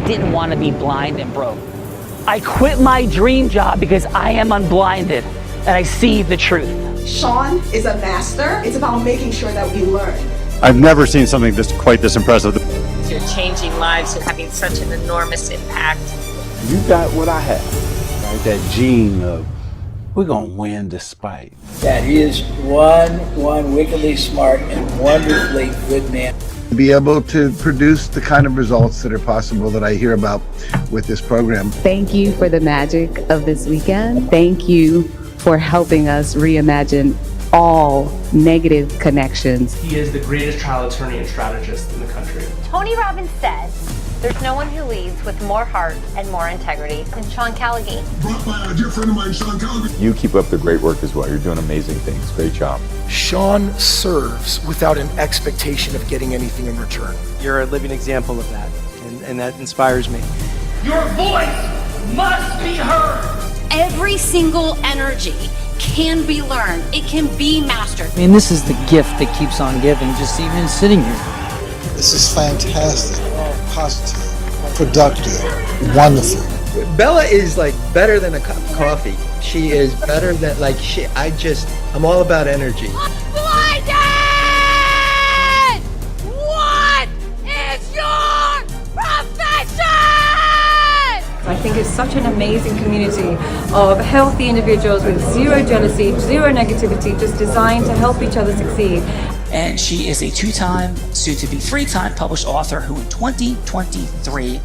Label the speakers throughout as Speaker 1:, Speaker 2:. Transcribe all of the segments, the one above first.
Speaker 1: I didn't want to be blind and broke. I quit my dream job because I am unblinded and I see the truth.
Speaker 2: Sean is a master. It's about making sure that we learn.
Speaker 3: I've never seen something quite this impressive.
Speaker 4: You're changing lives and having such an enormous impact.
Speaker 5: You got what I have, right? That gene of we're gonna win despite.
Speaker 6: That he is one wickedly smart and wonderfully good man.
Speaker 7: Be able to produce the kind of results that are possible that I hear about with this program.
Speaker 8: Thank you for the magic of this weekend. Thank you for helping us reimagine all negative connections.
Speaker 9: He is the greatest trial attorney and strategist in the country.
Speaker 10: Tony Robbins said, there's no one who leads with more heart and more integrity than Sean Callaghan.
Speaker 11: Brought by a dear friend of mine, Sean Callaghan.
Speaker 12: You keep up the great work as well. You're doing amazing things. Great job.
Speaker 13: Sean serves without an expectation of getting anything in return.
Speaker 14: You're a living example of that, and that inspires me.
Speaker 15: Your voice must be heard.
Speaker 16: Every single energy can be learned. It can be mastered.
Speaker 17: I mean, this is the gift that keeps on giving, just even sitting here.
Speaker 18: This is fantastic, positive, productive, wonderful.
Speaker 19: Bella is like better than a cup of coffee. She is better than I'm all about energy.
Speaker 16: Blinded! What is your profession?
Speaker 20: I think it's such an amazing community of healthy individuals with zero jealousy, zero negativity, just designed to help each other succeed.
Speaker 1: And she is a two-time, soon-to-be three-time published author who in 2023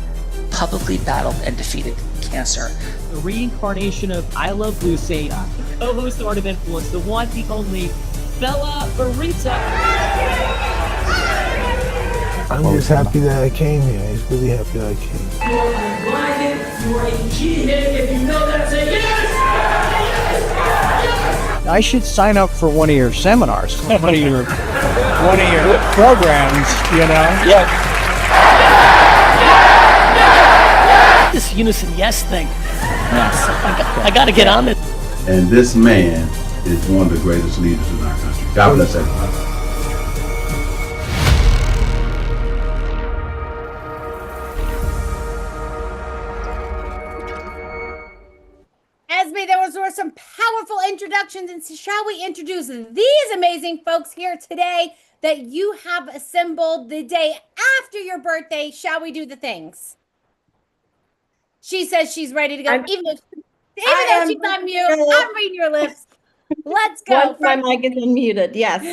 Speaker 1: publicly battled and defeated cancer.
Speaker 21: The reincarnation of I Love Lucy, co-host of Art of Influence, the one, the only, Bella Barita.
Speaker 18: I'm just happy that I came here. He's really happy that I came.
Speaker 15: You are unblinded. You are a G-head. If you know that, say yes! Yes! Yes!
Speaker 17: I should sign up for one of your seminars, one of your programs, you know?
Speaker 1: Yeah. This unison yes thing. Yes, I got to get on it.
Speaker 22: And this man is one of the greatest leaders in our country. God bless everybody.
Speaker 23: Esme, there were some powerful introductions, and so shall we introduce these amazing folks here today that you have assembled the day after your birthday? Shall we do the things? She says she's ready to go. Even though she's on mute, I'm reading your lips. Let's go.
Speaker 24: Once my mic is unmuted, yes.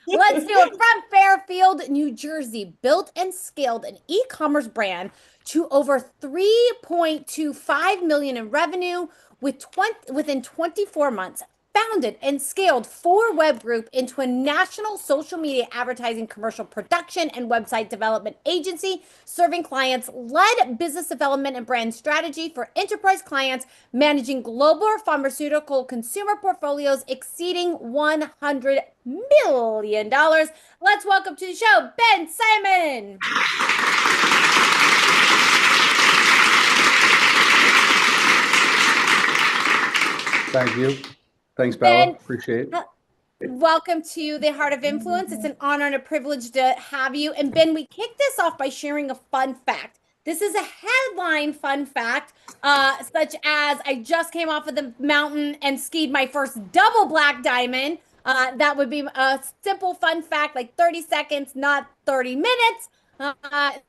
Speaker 23: Let's do it. From Fairfield, New Jersey, built and scaled an e-commerce brand to over $3.25 million in revenue within 24 months. Founded and scaled 4Web Group into a national social media advertising, commercial production, and website development agency, serving clients, led business development and brand strategy for enterprise clients, managing global pharmaceutical consumer portfolios exceeding $100 million. Let's welcome to the show, Ben Simon.
Speaker 25: Thank you. Thanks, Bella. Appreciate it.
Speaker 23: Welcome to the Heart of Influence. It's an honor and a privilege to have you. And Ben, we kick this off by sharing a fun fact. This is a headline fun fact, such as I just came off of the mountain and skied my first double black diamond. That would be a simple fun fact, like 30 seconds, not 30 minutes.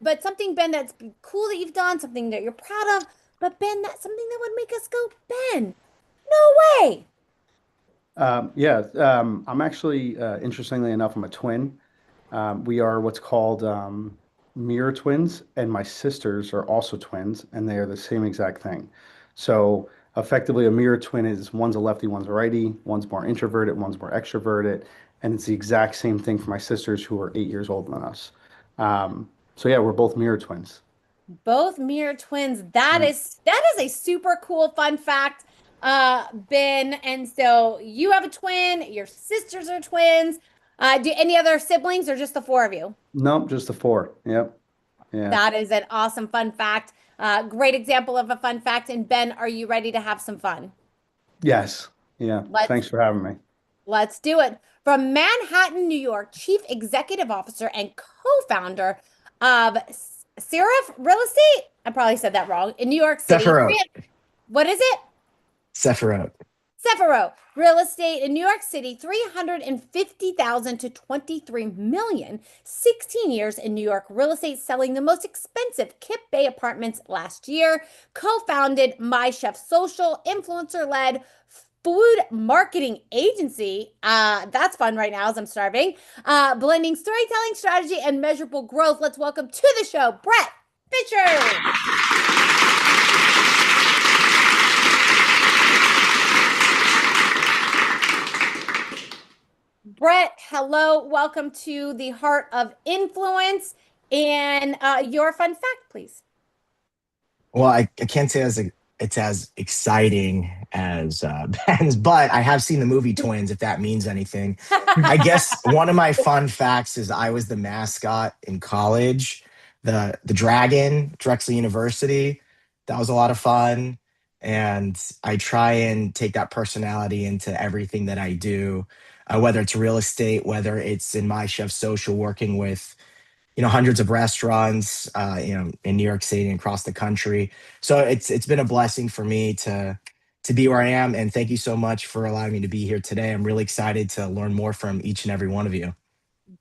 Speaker 23: But something, Ben, that's cool that you've done, something that you're proud of. But Ben, that's something that would make us go, Ben, no way.
Speaker 25: I'm actually, interestingly enough, I'm a twin. We are what's called mirror twins, and my sisters are also twins, and they are the same exact thing. So effectively, a mirror twin is one's a lefty, one's a righty, one's more introverted, one's more extroverted, and it's the exact same thing for my sisters who are 8 years older than us. We're both mirror twins.
Speaker 23: Both mirror twins. That is a super cool fun fact. Ben, and so you have a twin, your sisters are twins. Do any other siblings or just the four of you?
Speaker 25: Nope, just the four. Yep. Yeah.
Speaker 23: That is an awesome fun fact. Great example of a fun fact. And Ben, are you ready to have some fun?
Speaker 25: Yes. Yeah. Thanks for having me.
Speaker 23: Let's do it. From Manhattan, New York, Chief Executive Officer and co-founder of Seraph Real Estate. I probably said that wrong. In New York City.
Speaker 2: Sephiroth.
Speaker 23: What is it?
Speaker 2: Sephiroth.
Speaker 23: Sephiroth Real Estate in New York City, 350,000 to 23 million. 16 years in New York real estate, selling the most expensive Kip Bay apartments last year. Co-founded My Chef Social, influencer-led food marketing agency. That's fun right now as I'm starving. Blending storytelling, strategy, and measurable growth. Let's welcome to the show, Brett Fisher. Brett, hello. Welcome to the Heart of Influence. And your fun fact, please.
Speaker 2: Well, I can't say it's as exciting as Ben's, but I have seen the movie Twins, if that means anything. I guess one of my fun facts is I was the mascot in college, the Dragon, Drexel University. That was a lot of fun. And I try and take that personality into everything that I do, whether it's real estate, whether it's in My Chef Social, working with hundreds of restaurants, in New York City and across the country. So it's been a blessing for me to be where I am. And thank you so much for allowing me to be here today. I'm really excited to learn more from each and every one of you.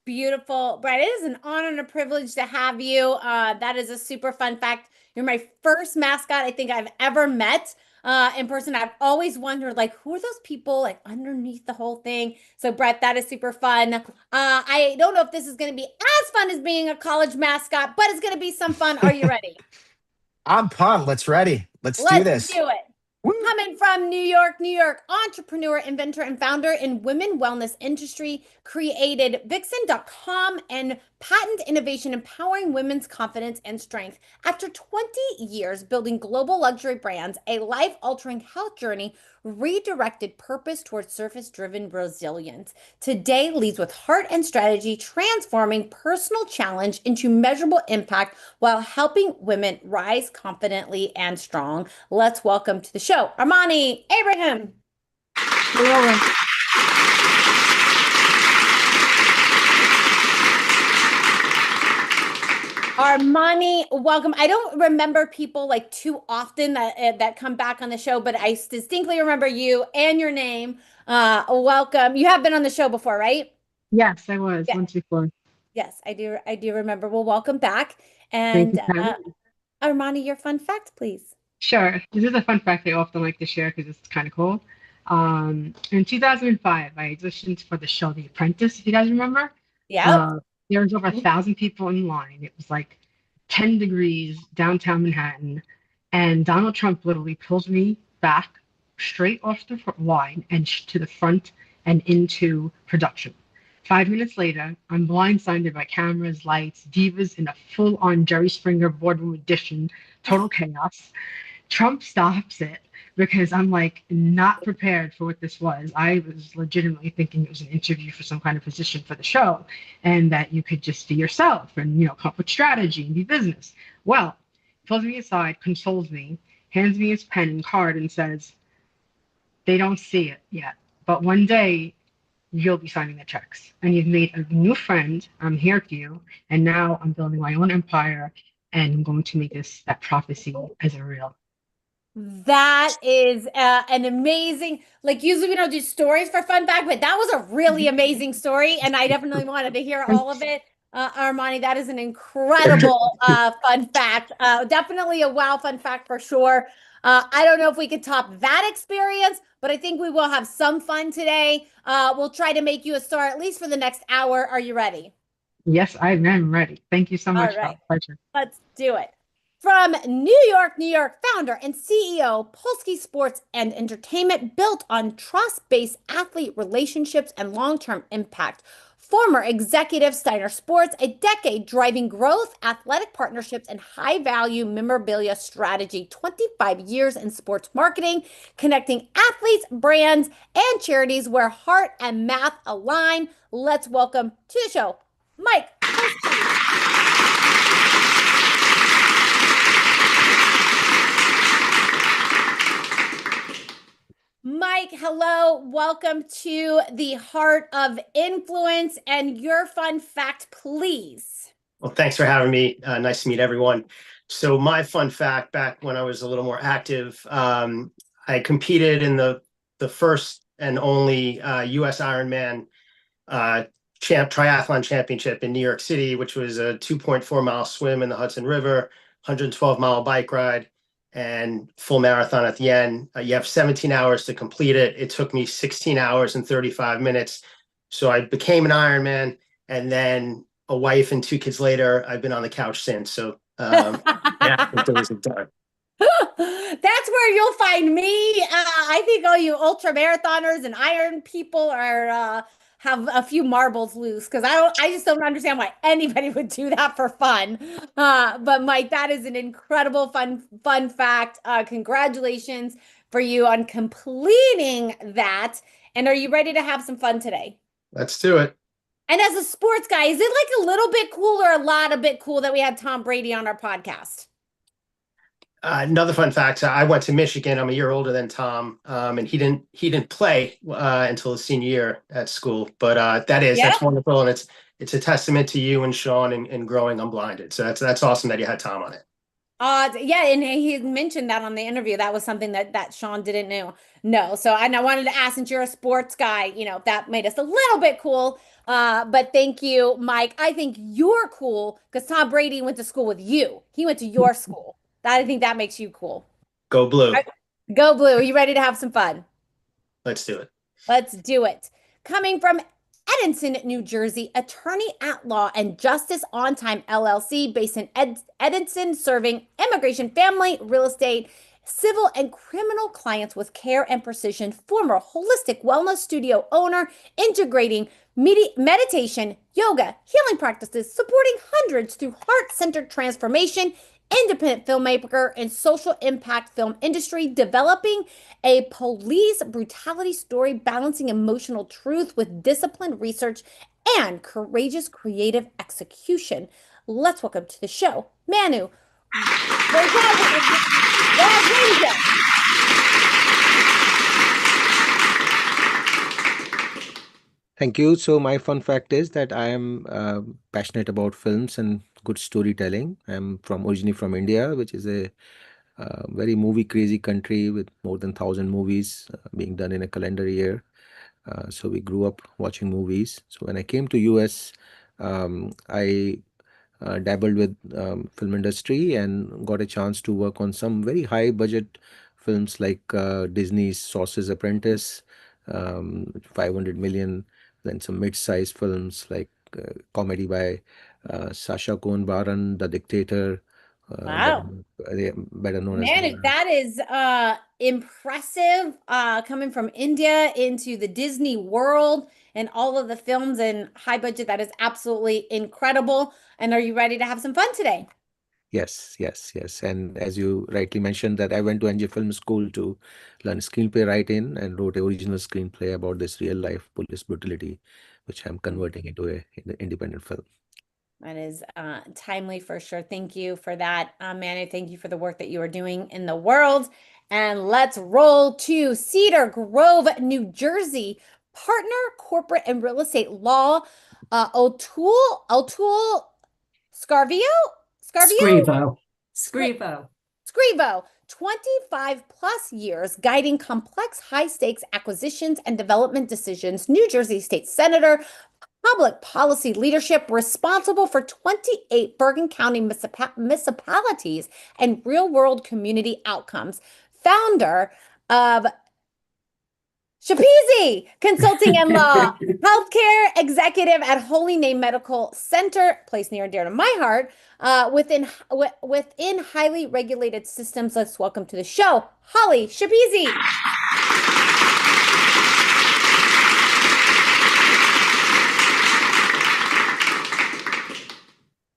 Speaker 23: Beautiful. Brett, it is an honor and a privilege to have you. That is a super fun fact. You're my first mascot I think I've ever met in person. I've always wondered, like, who are those people like underneath the whole thing? So Brett, that is super fun. I don't know if this is going to be as fun as being a college mascot, but it's going to be some fun. Are you ready?
Speaker 2: I'm pumped. Let's do this.
Speaker 23: Let's do it. Coming from New York, entrepreneur, inventor, and founder in women wellness industry, created Vixen.com and patent innovation empowering women's confidence and strength. After 20 years building global luxury brands, a life-altering health journey redirected purpose towards surface-driven resilience. Today leads with heart and strategy, transforming personal challenge into measurable impact while helping women rise confidently and strong. Let's welcome to the show, Armani Abraham.
Speaker 3: Hello.
Speaker 23: Armani, welcome. I don't remember people like too often that come back on the show, but I distinctly remember you and your name. Welcome. You have been on the show before, right?
Speaker 3: Yes, I was once before.
Speaker 23: Yes, I do remember. Well, welcome back. And Armani, your fun fact, please.
Speaker 3: Sure. This is a fun fact I often like to share because it's kind of cool. In 2005, I auditioned for the show The Apprentice, if you guys remember.
Speaker 23: Yeah.
Speaker 3: There was over 1,000 people in line. It was like 10 degrees downtown Manhattan. And Donald Trump literally pulls me back straight off the line and to the front and into production. 5 minutes later, I'm blindsided by cameras, lights, divas in a full-on Jerry Springer boardroom edition, total chaos. Trump stops it because I'm like not prepared for what this was. I was legitimately thinking it was an interview for some kind of position for the show and that you could just be yourself and, come up with strategy and be business. Well, pulls me aside, consoles me, hands me his pen and card and says, they don't see it yet, but one day you'll be signing the checks and you've made a new friend. I'm here for you. And now I'm building my own empire and I'm going to make that prophecy as a real.
Speaker 23: That is an amazing, like usually we don't do stories for fun fact, but that was a really amazing story. And I definitely wanted to hear all of it. Armani, that is an incredible fun fact. Definitely a wow fun fact for sure. I don't know if we could top that experience, but I think we will have some fun today. We'll try to make you a star at least for the next hour. Are you ready?
Speaker 3: Yes, I am ready. Thank you so much.
Speaker 23: All right.
Speaker 3: Pleasure.
Speaker 23: Let's do it. From New York, founder and CEO, Polsky Sports and Entertainment, built on trust-based athlete relationships and long-term impact. Former executive Steiner Sports, a decade driving growth, athletic partnerships, and high-value memorabilia strategy. 25 years in sports marketing, connecting athletes, brands, and charities where heart and math align. Let's welcome to the show, Mike Polsky. Mike, hello. Welcome to the Heart of Influence and your fun fact, please.
Speaker 4: Well, thanks for having me. Nice to meet everyone. So my fun fact, back when I was a little more active, I competed in the first and only U.S. Ironman triathlon championship in New York City, which was a 2.4-mile swim in the Hudson River, 112-mile bike ride, and full marathon at the end. You have 17 hours to complete it. It took me 16 hours and 35 minutes. So I became an Ironman, and then a wife and 2 kids later, I've been on the couch since. So yeah, it was a time.
Speaker 23: That's where you'll find me. I think all you ultra marathoners and iron people are have a few marbles loose, because I just don't understand why anybody would do that for fun. But Mike, that is an incredible fun fact. Congratulations for you on completing that. And are you ready to have some fun today?
Speaker 4: Let's do it.
Speaker 23: And as a sports guy, is it like a little bit cool or a lot of bit cool that we had Tom Brady on our podcast?
Speaker 4: Another fun fact: I went to Michigan. I'm a year older than Tom, and he didn't play until his senior year at school. But that's wonderful, and it's a testament to you and Sean in growing unblinded. So that's awesome that you had Tom on it.
Speaker 23: Yeah, and he mentioned that on the interview. That was something that Sean didn't know. So I wanted to ask, since you're a sports guy, that made us a little bit cool. But thank you, Mike. I think you're cool because Tom Brady went to school with you. He went to your school. I think that makes you cool.
Speaker 4: Go Blue.
Speaker 23: Right. Go Blue. Are you ready to have some fun?
Speaker 4: Let's do it.
Speaker 23: Let's do it. Coming from Edenton, New Jersey, attorney at law and Justice on Time LLC, based in Edenton, serving immigration, family, real estate, civil, and criminal clients with care and precision. Former holistic wellness studio owner, integrating meditation, yoga, healing practices, supporting hundreds through heart-centered transformation. Independent filmmaker and social impact film industry, developing a police brutality story, balancing emotional truth with disciplined research and courageous creative execution. Let's welcome to the show, Manu Rodriguez.
Speaker 5: Thank you. So my fun fact is that I am passionate about films and good storytelling. I'm originally from India, which is a very movie crazy country with more than 1,000 movies being done in a calendar year. So we grew up watching movies. So when I came to US, I dabbled with film industry and got a chance to work on some very high budget films like Disney's Sauce's Apprentice, 500 million, then some mid-sized films like comedy by Sacha Cohen Baron, The Dictator.
Speaker 23: Wow.
Speaker 5: Better known as
Speaker 23: Manu, that is impressive, coming from India into the Disney world and all of the films and high budget. That is absolutely incredible. And are you ready to have some fun today?
Speaker 5: Yes. And as you rightly mentioned, that I went to NJ Film School to learn screenplay writing and wrote an original screenplay about this real life police brutality, which I'm converting into an independent film.
Speaker 23: That is timely for sure. Thank you for that, Manu. Thank you for the work that you are doing in the world. And let's roll to Cedar Grove, New Jersey. Partner, corporate, and real estate law, O'Toole Scrivo. 25 plus years guiding complex high stakes acquisitions and development decisions. New Jersey State Senator, public policy leadership, responsible for 28 Bergen County municipalities and real world community outcomes. Founder of Shapizi Consulting and Law, healthcare executive at Holy Name Medical Center, place near and dear to my heart, within highly regulated systems. Let's welcome to the show, Holly Shapizi.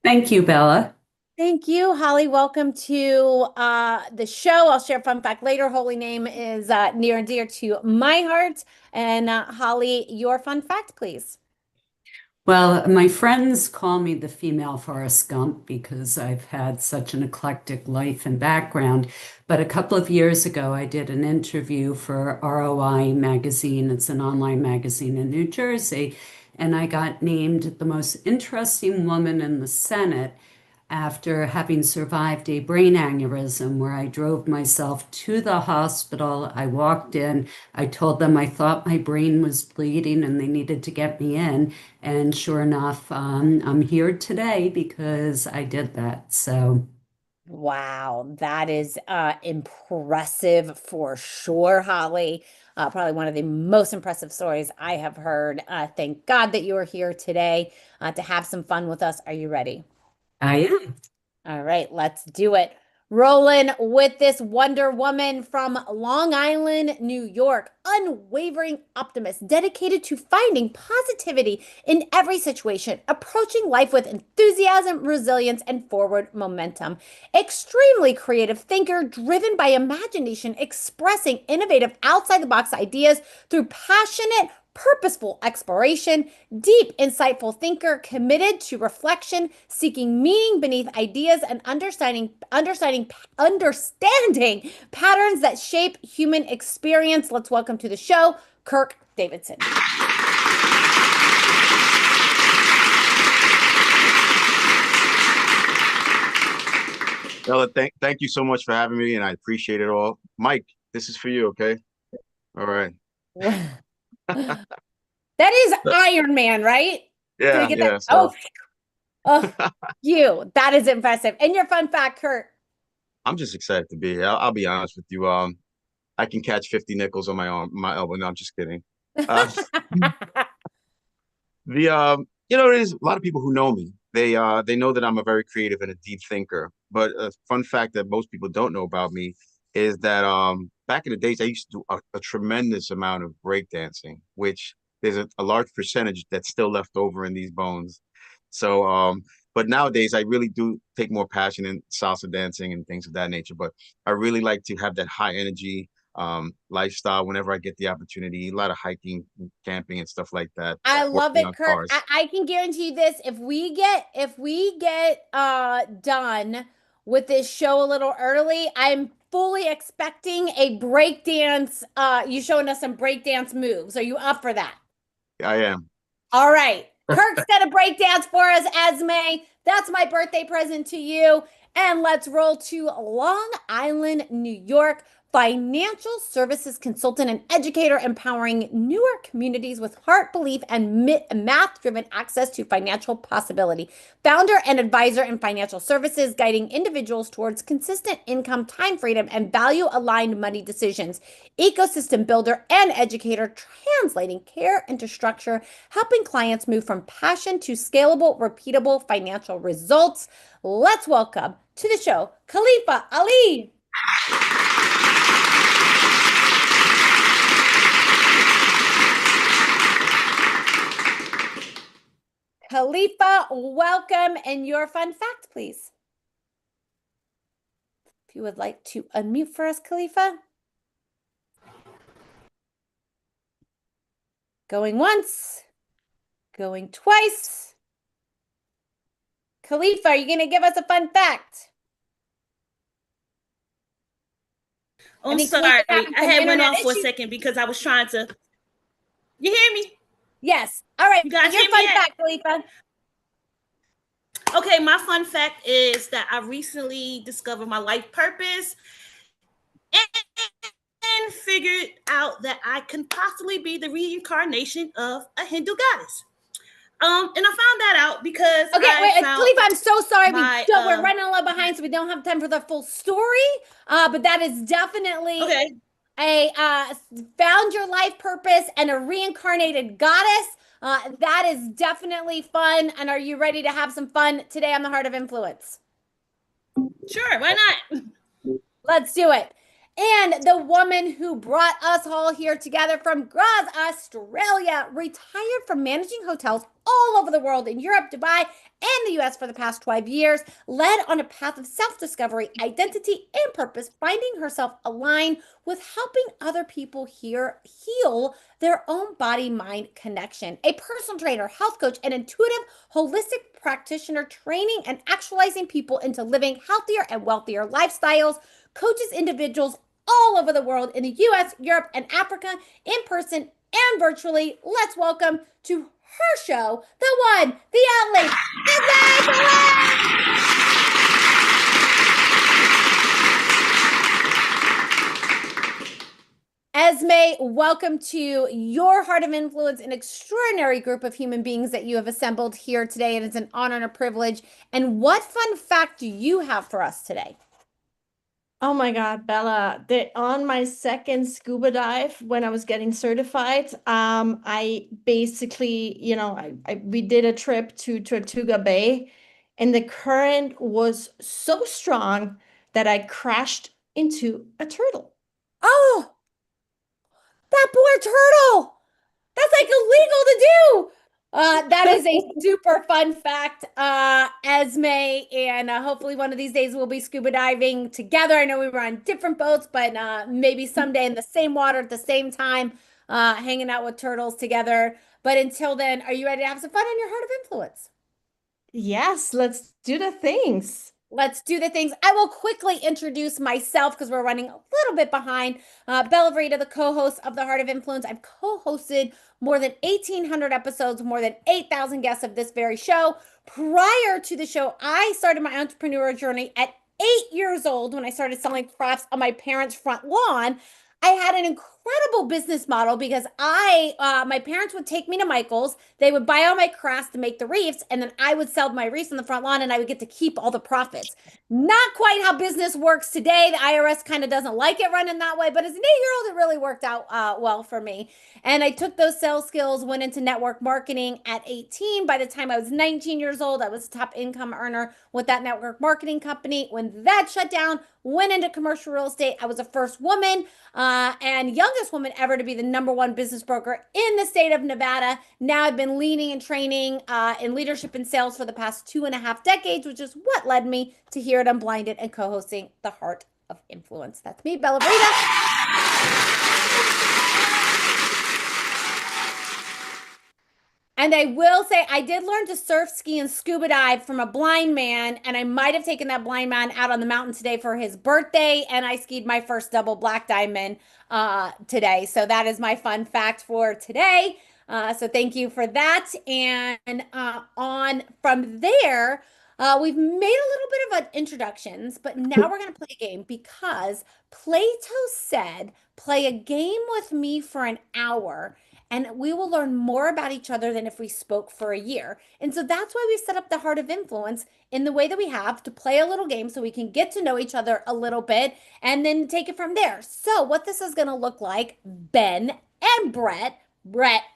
Speaker 6: Thank you, Bella.
Speaker 23: Thank you, Holly. Welcome to the show. I'll share a fun fact later. Holy Name is near and dear to my heart. And Holly, your fun fact, please.
Speaker 6: Well, my friends call me the female Forrest Gump because I've had such an eclectic life and background. But a couple of years ago, I did an interview for ROI magazine. It's an online magazine in New Jersey. and I got named the most interesting woman in the Senate after having survived a brain aneurysm where I drove myself to the hospital. I walked in, I told them I thought my brain was bleeding and they needed to get me in. And sure enough, I'm here today because I did that. So.
Speaker 23: Wow, that is impressive for sure, Holly. Probably one of the most impressive stories I have heard. Thank God that you are here today to have some fun with us. Are you ready?
Speaker 6: I am.
Speaker 23: All right, let's do it. Rolling with this Wonder Woman from Long Island, New York. Unwavering optimist, dedicated to finding positivity in every situation, approaching life with enthusiasm, resilience, and forward momentum. Extremely creative thinker, driven by imagination, expressing innovative outside-the-box ideas through passionate, purposeful exploration, deep, insightful thinker, committed to reflection, seeking meaning beneath ideas, and understanding patterns that shape human experience. Let's welcome to the show, Kirk Davidson.
Speaker 7: Ella, thank you so much for having me, and I appreciate it all. Mike, this is for you, okay? All right.
Speaker 23: That is Iron Man, right?
Speaker 7: Yeah,
Speaker 23: Did I get
Speaker 7: yeah.
Speaker 23: that?
Speaker 7: So
Speaker 23: That is impressive. And your fun fact, Kurt.
Speaker 7: I'm just excited to be here. I'll be honest with you. I can catch 50 nickels on my elbow. No, I'm just kidding. There's a lot of people who know me. They know that I'm a very creative and a deep thinker. But a fun fact that most people don't know about me is that back in the days, I used to do a tremendous amount of breakdancing, which there's a large percentage that's still left over in these bones. So, but nowadays I really do take more passion in salsa dancing and things of that nature. But I really like to have that high energy lifestyle whenever I get the opportunity. A lot of hiking, camping, and stuff like that.
Speaker 23: I love it, Kirk.
Speaker 7: Cars.
Speaker 23: I can guarantee you this: if we get done with this show a little early, I'm fully expecting a breakdance. You showing us some breakdance moves. Are you up for that?
Speaker 7: I am.
Speaker 23: All right. Kirk's gonna breakdance for us, Esme. That's my birthday present to you. And let's roll to Long Island, New York. Financial services consultant and educator, empowering newer communities with heart, belief, and math-driven access to financial possibility. Founder and advisor in financial services, guiding individuals towards consistent income, time freedom, and value-aligned money decisions. Ecosystem builder and educator, translating care into structure, helping clients move from passion to scalable, repeatable financial results. Let's welcome to the show, Khalifa Ali. Khalifa, welcome, and your fun fact, please. If you would like to unmute for us, Khalifa. Going once, going twice. Khalifa, are you going to give us a fun fact?
Speaker 8: I'm sorry. I had went off for a second because I was trying to. You hear me?
Speaker 23: Yes. All right.
Speaker 8: You guys
Speaker 23: your
Speaker 8: hear
Speaker 23: fun
Speaker 8: me
Speaker 23: fact, Khalifa.
Speaker 8: Okay, my fun fact is that I recently discovered my life purpose and figured out that I can possibly be the reincarnation of a Hindu goddess. And I found that out because
Speaker 23: Khalifa, I'm so sorry. We're running a little behind, so we don't have time for the full story. But that is definitely a found your life purpose and a reincarnated goddess. That is definitely fun. And are you ready to have some fun today on the Heart of Influence?
Speaker 8: Sure, why not?
Speaker 23: Let's do it. And the woman who brought us all here together from Graz, Australia, retired from managing hotels all over the world in Europe, Dubai, and the US for the past 12 years, led on a path of self-discovery, identity, and purpose, finding herself aligned with helping other people heal their own body-mind connection. A personal trainer, health coach, and intuitive holistic practitioner, training and actualizing people into living healthier and wealthier lifestyles, coaches individuals all over the world in the US, Europe, and Africa, in person and virtually. Let's welcome to her show, the one, the only, Esme, welcome to your Heart of Influence, an extraordinary group of human beings that you have assembled here today, and it's an honor and a privilege. And what fun fact do you have for us today?
Speaker 24: Oh my God, Bella, on my second scuba dive when I was getting certified, I basically, we did a trip to Tortuga Bay, and the current was so strong that I crashed into a turtle.
Speaker 23: Oh, that poor turtle. That's like illegal to do. That is a super fun fact, Esme, and hopefully one of these days we'll be scuba diving together. I know we were on different boats, but maybe someday in the same water at the same time, hanging out with turtles together. But until then, are you ready to have some fun on your Heart of Influence?
Speaker 24: Yes, let's do the things.
Speaker 23: Let's do the things. I will quickly introduce myself because we're running a little bit behind. Bella Verita, the co-host of the Heart of Influence. I've co-hosted more than 1,800 episodes, more than 8,000 guests of this very show. Prior to the show, I started my entrepreneurial journey at 8 years old when I started selling crafts on my parents' front lawn. I had an incredible business model because my parents would take me to Michael's. They would buy all my crafts to make the wreaths, and then I would sell my wreaths on the front lawn, and I would get to keep all the profits. Not quite how business works today. The IRS kind of doesn't like it running that way, but as an 8-year-old, it really worked out well for me. And I took those sales skills, went into network marketing at 18. By the time I was 19 years old, I was a top income earner with that network marketing company. When that shut down, went into commercial real estate. I was the first woman and youngest woman ever to be the #1 business broker in the state of Nevada. Now I've been leading and training in leadership and sales for the past 2.5 decades, which is what led me to Here at Unblinded and co-hosting the Heart of Influence. That's me, Bella Verita. And I will say, I did learn to surf, ski, and scuba dive from a blind man, and I might have taken that blind man out on the mountain today for his birthday, and I skied my first double black diamond today. So that is my fun fact for today. So thank you for that. And on from there, we've made a little bit of introductions, but now we're going to play a game because Plato said, play a game with me for an hour and we will learn more about each other than if we spoke for a year. And so that's why we set up the Heart of Influence in the way that we have to play a little game so we can get to know each other a little bit and then take it from there. So what this is going to look like, Ben and Brett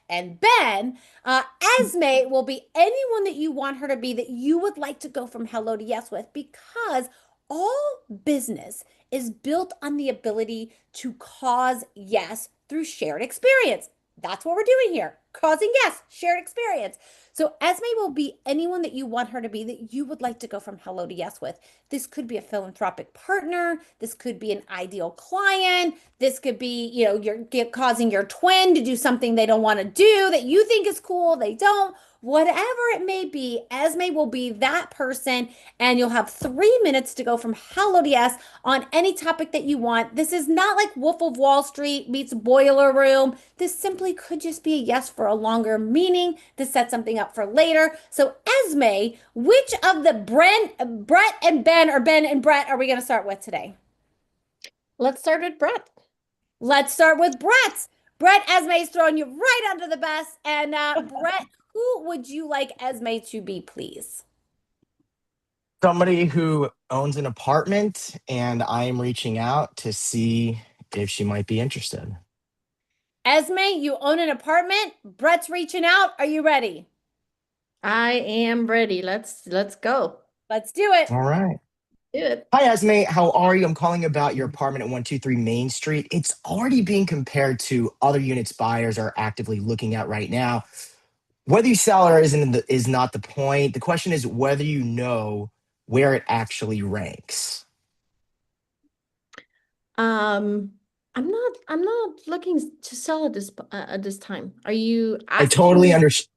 Speaker 23: and Ben, Esme will be anyone that you want her to be that you would like to go from hello to yes with, because all business is built on the ability to cause yes through shared experience. That's what we're doing here. Causing yes, shared experience. So Esme will be anyone that you want her to be that you would like to go from hello to yes with. This could be a philanthropic partner. This could be an ideal client. This could be, you're causing your twin to do something they don't want to do that you think is cool. They don't. Whatever it may be, Esme will be that person, and you'll have 3 minutes to go from hello to yes on any topic that you want. This is not like Wolf of Wall Street meets Boiler Room. This simply could just be a yes for a longer meaning to set something up for later. So Esme, which of the Brett and Ben, or Ben and Brett, are we going to start with today?
Speaker 24: Let's start with Brett.
Speaker 23: Let's start with Brett. Brett, Esme is throwing you right under the bus. And Brett, who would you like Esme to be, please?
Speaker 2: Somebody who owns an apartment, and I am reaching out to see if she might be interested.
Speaker 23: Esme, you own an apartment. Brett's reaching out. Are you ready?
Speaker 24: I am ready. Let's go.
Speaker 23: Let's do it.
Speaker 2: All right.
Speaker 24: Do it.
Speaker 2: Hi, Esme. How are you? I'm calling about your apartment at 123 Main Street. It's already being compared to other units buyers are actively looking at right now. Whether you sell or is not the point. The question is whether you know where it actually ranks.
Speaker 24: I'm not looking to sell at this time. Are you?
Speaker 2: I totally understand.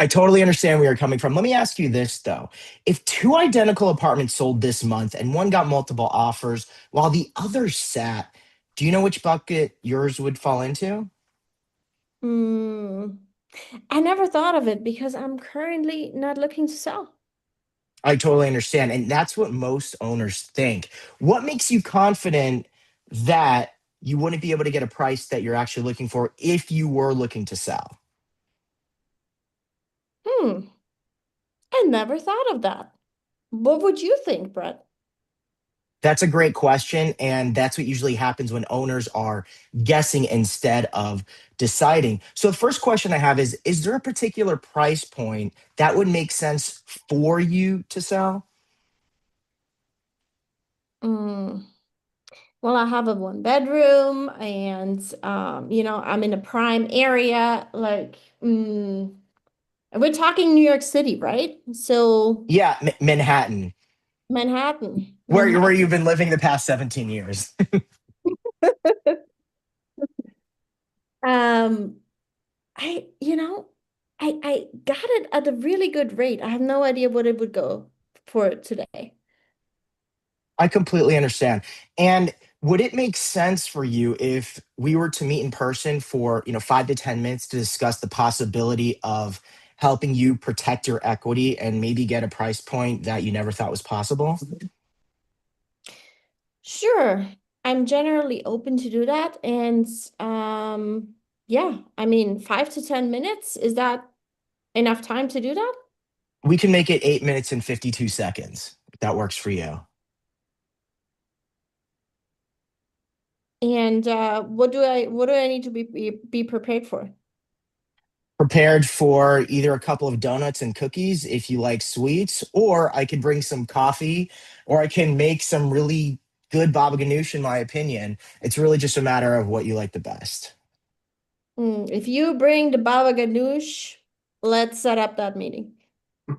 Speaker 2: I totally understand where you're coming from. Let me ask you this, though. If 2 identical apartments sold this month and one got multiple offers while the other sat, do you know which bucket yours would fall into?
Speaker 24: I never thought of it because I'm currently not looking to sell.
Speaker 2: I totally understand. And that's what most owners think. What makes you confident that you wouldn't be able to get a price that you're actually looking for if you were looking to sell?
Speaker 24: I never thought of that. What would you think, Brett?
Speaker 2: That's a great question. And that's what usually happens when owners are guessing instead of deciding. So, the first question I have is there a particular price point that would make sense for you to sell?
Speaker 24: Mm, well, I have a 1 bedroom and, I'm in a prime area. We're talking New York City, right? So
Speaker 2: Yeah, Manhattan,
Speaker 24: Manhattan.
Speaker 2: where you've been living the past 17 years.
Speaker 24: Um, I got it at a really good rate. I have no idea what it would go for today.
Speaker 2: I completely understand. And would it make sense for you if we were to meet in person for, 5 to 10 minutes to discuss the possibility of helping you protect your equity and maybe get a price point that you never thought was possible?
Speaker 24: Sure. I'm generally open to do that. And yeah, I mean, 5 to 10 minutes, is that enough time to do that?
Speaker 2: We can make it 8 minutes and 52 seconds, if that works for you.
Speaker 24: And what do I need to be prepared for?
Speaker 2: Prepared for either a couple of donuts and cookies if you like sweets, or I could bring some coffee, or I can make some really good baba ganoush, in my opinion. It's really just a matter of what you like the best.
Speaker 24: If you bring the baba ganoush, let's set up that meeting.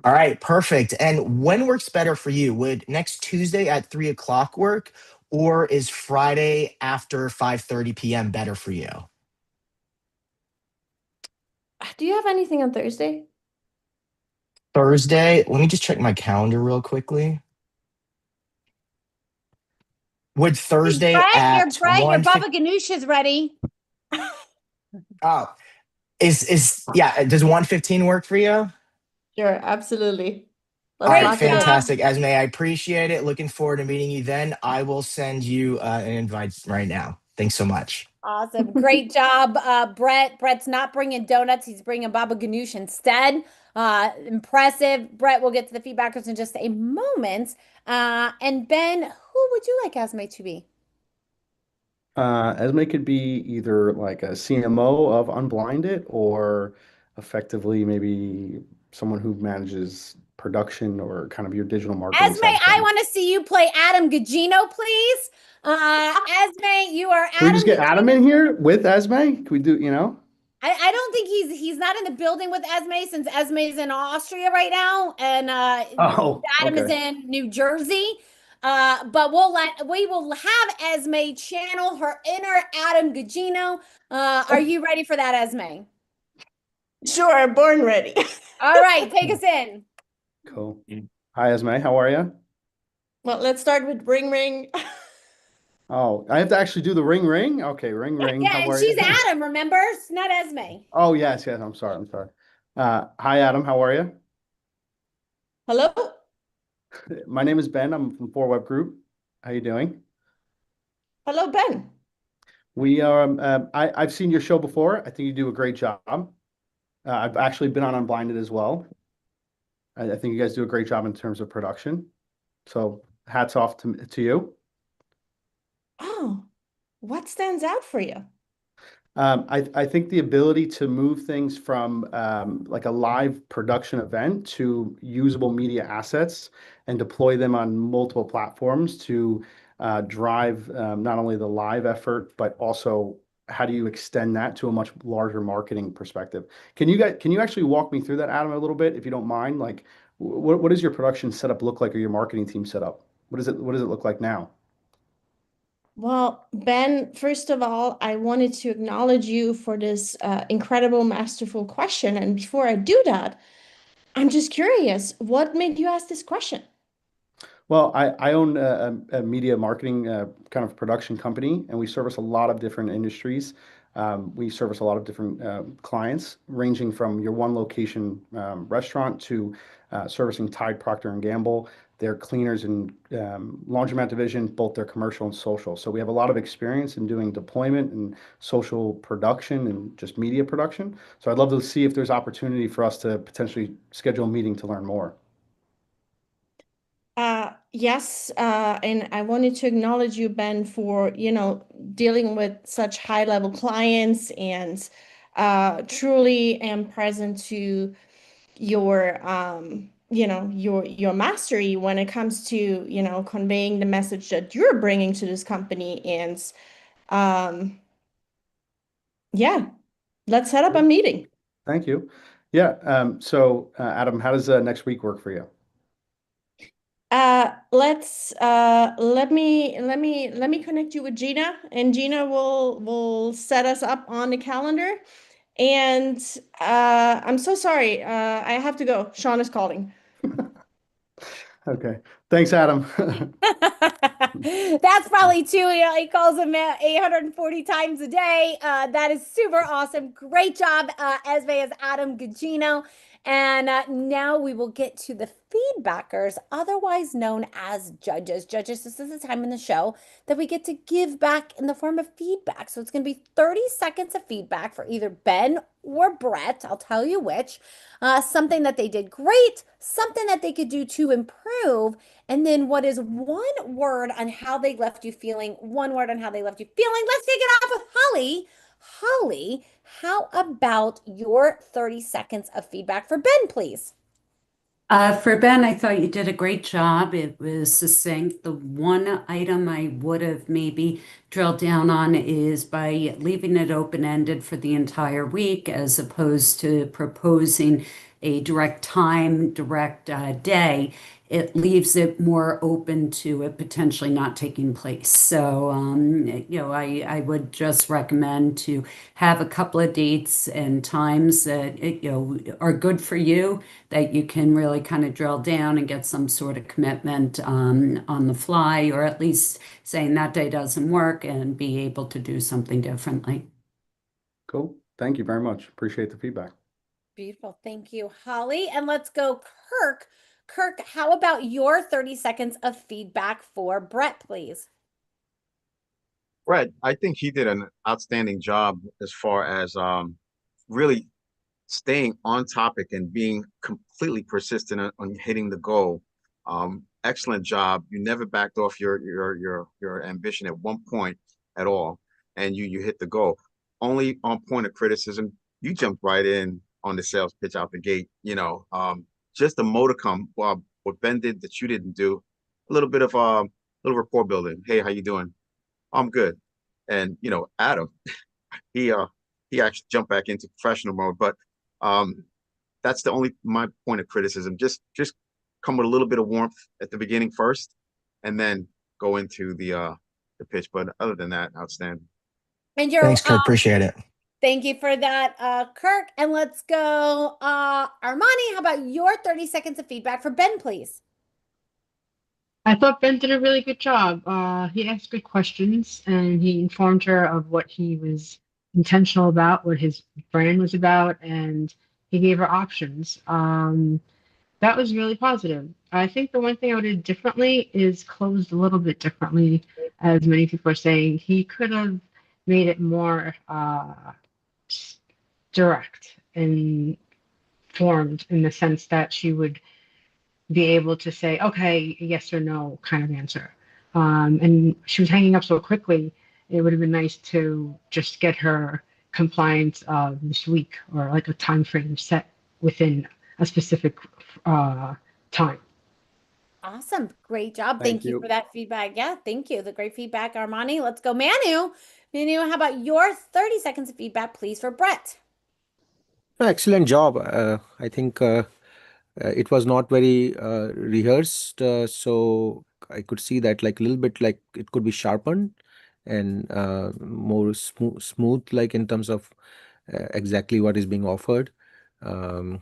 Speaker 2: All right, perfect. And when works better for you? Would next Tuesday at 3 o'clock work, or is Friday after 5:30 p.m. better for you?
Speaker 24: Do you have anything on Thursday?
Speaker 2: Thursday, let me just check my calendar real quickly. Would Thursday at
Speaker 23: Brett, your
Speaker 2: 1?
Speaker 23: baba ganoush is ready.
Speaker 2: Oh, yeah, does 1:15 work for you?
Speaker 24: Sure, absolutely.
Speaker 2: All right, fantastic. Esme, I appreciate it. Looking forward to meeting you then. I will send you an invite right now. Thanks so much.
Speaker 23: Awesome. Great job, Brett. Brett's not bringing donuts. He's bringing baba ganoush instead. Impressive. Brett, we'll get to the feedbackers in just a moment. And Ben, who would you like Esme to be?
Speaker 25: Esme could be either like a CMO of Unblinded or effectively maybe someone who manages production or kind of your digital marketing.
Speaker 23: Esme, I want to see you play Adam Gugino, please. Esme, you are Adam.
Speaker 25: Can we just get Adam in here with Esme? Can we do,
Speaker 23: I don't think he's not in the building with Esme since Esme is in Austria right now, and Adam is in New Jersey. But we will have Esme channel her inner Adam Gugino. Are you ready for that, Esme?
Speaker 24: Sure, born ready.
Speaker 23: All right, take us in.
Speaker 25: Cool. Hi, Esme. How are you?
Speaker 24: Well, let's start with ring ring.
Speaker 25: Oh, I have to actually do the ring ring? Okay, ring ring.
Speaker 23: Yeah, and she's Adam, remember? It's not Esme.
Speaker 25: Oh, yes. I'm sorry. Hi, Adam. How are you?
Speaker 24: Hello.
Speaker 25: My name is Ben. I'm from 4Web Group. How you doing?
Speaker 24: Hello, Ben.
Speaker 25: We are. I've seen your show before. I think you do a great job. I've actually been on Unblinded as well. I think you guys do a great job in terms of production. So hats off to you.
Speaker 24: Oh, what stands out for you?
Speaker 25: I think the ability to move things from like a live production event to usable media assets and deploy them on multiple platforms to drive not only the live effort, but also how do you extend that to a much larger marketing perspective? Can you actually walk me through that, Adam, a little bit, if you don't mind? Like, what does your production setup look like, or your marketing team setup? What does it look like now?
Speaker 24: Well, Ben, first of all, I wanted to acknowledge you for this incredible, masterful question. And before I do that, I'm just curious, what made you ask this question?
Speaker 25: Well, I own a media marketing kind of production company, and we service a lot of different industries. We service a lot of different clients, ranging from your one location restaurant to servicing Tide, Procter & Gamble, their cleaners and laundromat division, both their commercial and social. So we have a lot of experience in doing deployment and social production and just media production. So I'd love to see if there's opportunity for us to potentially schedule a meeting to learn more.
Speaker 24: Yes, and I wanted to acknowledge you, Ben, for, dealing with such high-level clients and truly am present to your, your mastery when it comes to, conveying the message that you're bringing to this company. And yeah, let's set up a meeting.
Speaker 25: Thank you. Yeah. So Adam, how does next week work for you?
Speaker 24: Let me connect you with Gina, and Gina will set us up on the calendar. And I'm so sorry, I have to go. Sean is calling.
Speaker 25: Okay. Thanks, Adam.
Speaker 23: That's probably too. He calls him 840 times a day. That is super awesome. Great job, Esme, as Adam Gugino. And now we will get to the feedbackers, otherwise known as judges. Judges, this is the time in the show that we get to give back in the form of feedback. So it's going to be 30 seconds of feedback for either Ben or Brett. I'll tell you which. Something that they did great, something that they could do to improve, and then what is one word on how they left you feeling, one word on how they left you feeling. Let's kick it off with Holly. Holly, how about your 30 seconds of feedback for Ben, please?
Speaker 6: For Ben, I thought you did a great job. It was succinct. The one item I would have maybe drilled down on is by leaving it open-ended for the entire week as opposed to proposing a direct time, direct day. It leaves it more open to it potentially not taking place. So, I would just recommend to have a couple of dates and times that, are good for you, that you can really kind of drill down and get some sort of commitment on the fly, or at least saying that day doesn't work and be able to do something differently.
Speaker 25: Cool. Thank you very much. Appreciate the feedback.
Speaker 23: Beautiful. Thank you, Holly. And let's go, Kirk. Kirk, how about your 30 seconds of feedback for Brett, please?
Speaker 7: Brett, I think he did an outstanding job as far as really staying on topic and being completely persistent on hitting the goal. Excellent job. You never backed off your ambition at one point at all, and you hit the goal. Only on point of criticism, you jumped right in on the sales pitch out the gate. Just a modicum, what Ben did that you didn't do, a little bit of little rapport building. Hey, how you doing? I'm good. And Adam, he actually jumped back into professional mode. But that's my point of criticism. Just come with a little bit of warmth at the beginning first, and then go into the pitch. But other than that, outstanding.
Speaker 23: And
Speaker 2: thanks, Kirk. Appreciate it.
Speaker 23: Thank you for that, Kirk. And let's go, Armani. How about your 30 seconds of feedback for Ben, please?
Speaker 3: I thought Ben did a really good job. He asked good questions, and he informed her of what he was intentional about, what his brand was about, and he gave her options. That was really positive. I think the one thing I would have differently is closed a little bit differently, as many people are saying. He could have made it more direct and formed, in the sense that she would be able to say, okay, yes or no kind of answer. And she was hanging up so quickly, it would have been nice to just get her compliance this week, or like a time frame set within a specific time.
Speaker 23: Awesome. Great job. Thank you for that feedback. Yeah, thank you. The great feedback, Armani. Let's go, Manu. Manu, how about your 30 seconds of feedback, please, for Brett?
Speaker 5: Excellent job. I think it was not very rehearsed, so I could see that like a little bit like it could be sharpened and more smooth, like in terms of exactly what is being offered. But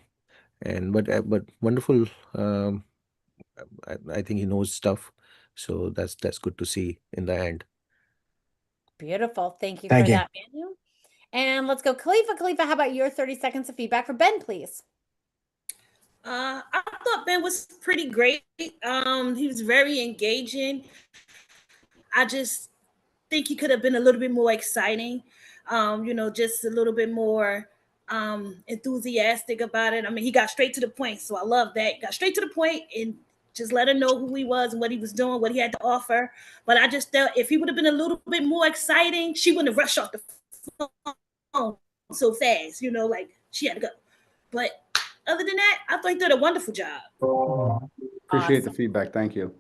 Speaker 5: wonderful. I think he knows stuff, so that's good to see in the end.
Speaker 23: Beautiful. Thank you for that, Manu. And let's go, Khalifa. Khalifa, how about your 30 seconds of feedback for Ben, please?
Speaker 8: I thought Ben was pretty great. He was very engaging. I just think he could have been a little bit more exciting. Just a little bit more enthusiastic about it. I mean, he got straight to the point, so I love that. He got straight to the point and just let her know who he was and what he was doing, what he had to offer. But I just felt if he would have been a little bit more exciting, she wouldn't have rushed off the phone so fast, like she had to go. But other than that, I thought he did a wonderful job.
Speaker 25: Appreciate the feedback. Thank you.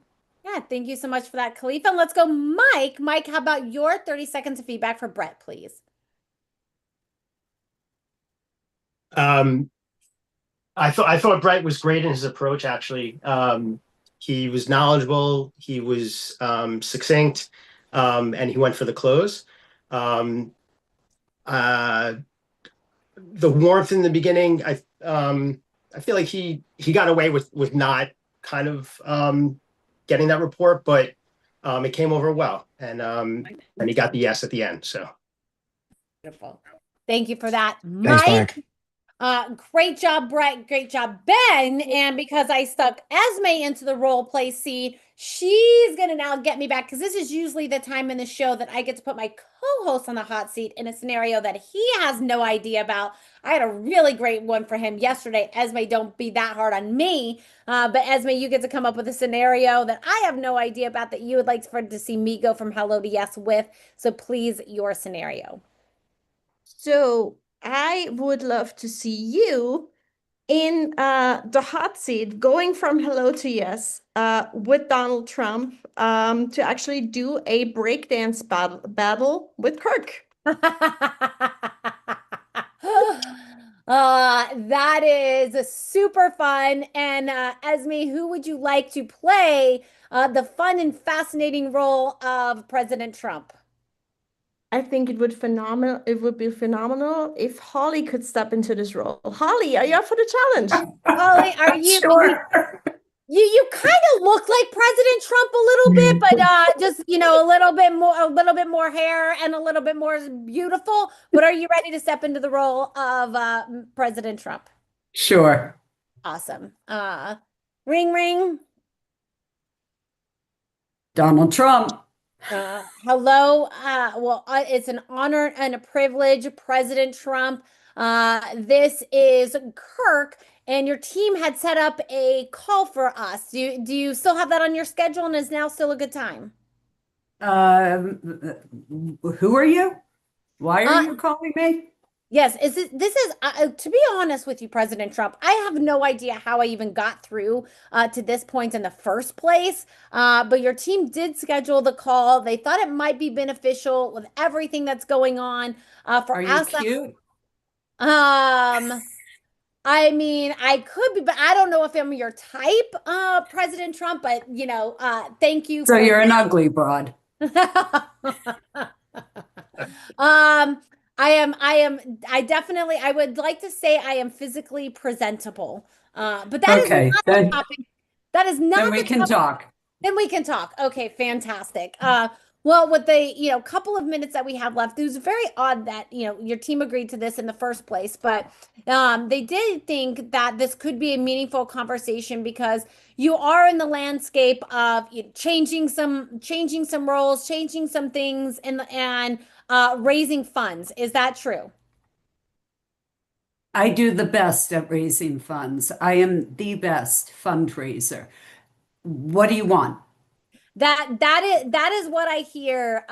Speaker 23: Yeah, thank you so much for that, Khalifa. And let's go, Mike. Mike, how about your 30 seconds of feedback for Brett, please?
Speaker 4: I thought Brett was great in his approach, actually. He was knowledgeable, he was succinct, and he went for the close. The warmth in the beginning, I feel like he got away with not kind of getting that report, but it came over well, and he got the yes at the end. So
Speaker 23: beautiful. Thank you for that,
Speaker 2: Thanks, Mike.
Speaker 23: Great job, Brett. Great job, Ben. And because I stuck Esme into the role play seat, she's going to now get me back, because this is usually the time in the show that I get to put my co-host on the hot seat in a scenario that he has no idea about. I had a really great one for him yesterday. Esme, don't be that hard on me. But Esme, you get to come up with a scenario that I have no idea about that you would like to see me go from hello to yes with. So please, your scenario.
Speaker 24: So I would love to see you in the hot seat, going from hello to yes, with Donald Trump, to actually do a breakdance battle with Kirk.
Speaker 23: That is super fun. And Esme, who would you like to play the fun and fascinating role of President Trump?
Speaker 24: I think it would be phenomenal if Holly could step into this role. Holly, are you up for the challenge?
Speaker 23: Holly, are you?
Speaker 9: Sure.
Speaker 23: You kind of look like President Trump a little bit, but just a little bit more hair and a little bit more beautiful. But are you ready to step into the role of President Trump?
Speaker 9: Sure.
Speaker 23: Awesome. Ring ring.
Speaker 6: Donald Trump.
Speaker 23: Hello. It's an honor and a privilege, President Trump. This is Kirk, and your team had set up a call for us. Do you still have that on your schedule, and is now still a good time?
Speaker 6: Who are you? Why are you calling me?
Speaker 23: Yes, this is to be honest with you, President Trump, I have no idea how I even got through to this point in the first place. But your team did schedule the call. They thought it might be beneficial with everything that's going on for us.
Speaker 6: Are you cute?
Speaker 23: I mean, I could be, but I don't know if I'm your type, President Trump. But thank you.
Speaker 6: So you're an ugly broad.
Speaker 23: I would like to say I am physically presentable. But that is not the topic. That is not
Speaker 6: Then we can talk.
Speaker 23: Then we can talk. Okay, fantastic. Well, with the couple of minutes that we have left, it was very odd that your team agreed to this in the first place, but they did think that this could be a meaningful conversation because you are in the landscape of changing some roles, changing some things, and raising funds. Is that true?
Speaker 6: I do the best at raising funds. I am the best fundraiser. What do you want?
Speaker 23: That is what I hear,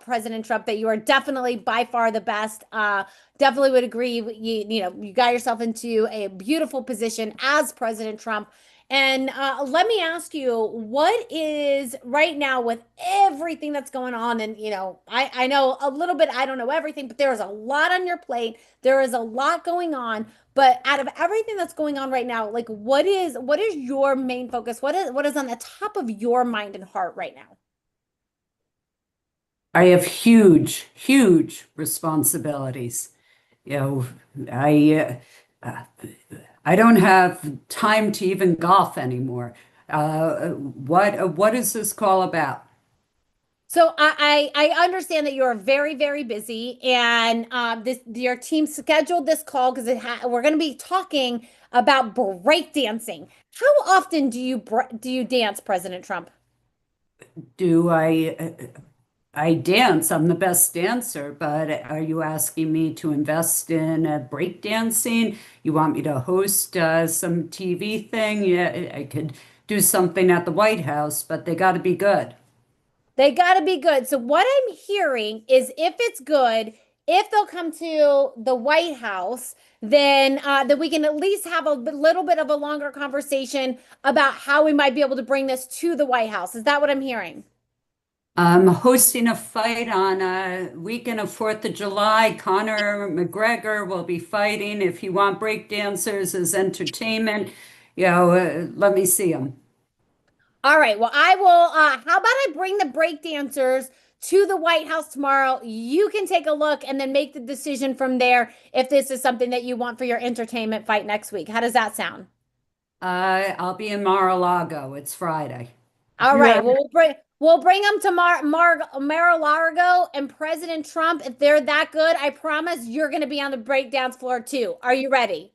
Speaker 23: President Trump, that you are definitely by far the best. Definitely would agree. You got yourself into a beautiful position as President Trump. And let me ask you, what is right now with everything that's going on? And, I know a little bit, I don't know everything, but there is a lot on your plate. There is a lot going on. But out of everything that's going on right now, like what is your main focus? What is on the top of your mind and heart right now?
Speaker 6: I have huge, huge responsibilities. I don't have time to even golf anymore. What is this call about?
Speaker 23: So I understand that you're very, very busy, and your team scheduled this call because we're going to be talking about breakdancing. How often do you dance, President Trump?
Speaker 6: Do I dance? I'm the best dancer, but are you asking me to invest in breakdancing? You want me to host some TV thing? Yeah, I could do something at the White House, but they got to be good.
Speaker 23: They got to be good. So what I'm hearing is if it's good, if they'll come to the White House, then that we can at least have a little bit of a longer conversation about how we might be able to bring this to the White House. Is that what I'm hearing?
Speaker 6: I'm hosting a fight on a weekend of 4th of July. Conor McGregor will be fighting. If you want breakdancers as entertainment, let me see them.
Speaker 23: All right. Well, I will. How about I bring the breakdancers to the White House tomorrow? You can take a look and then make the decision from there if this is something that you want for your entertainment fight next week. How does that sound?
Speaker 6: I'll be in Mar-a-Lago. It's Friday.
Speaker 23: All right. Well, we'll bring them to Mar-a-Lago, and President Trump. If they're that good, I promise you're going to be on the breakdance floor too. Are you ready?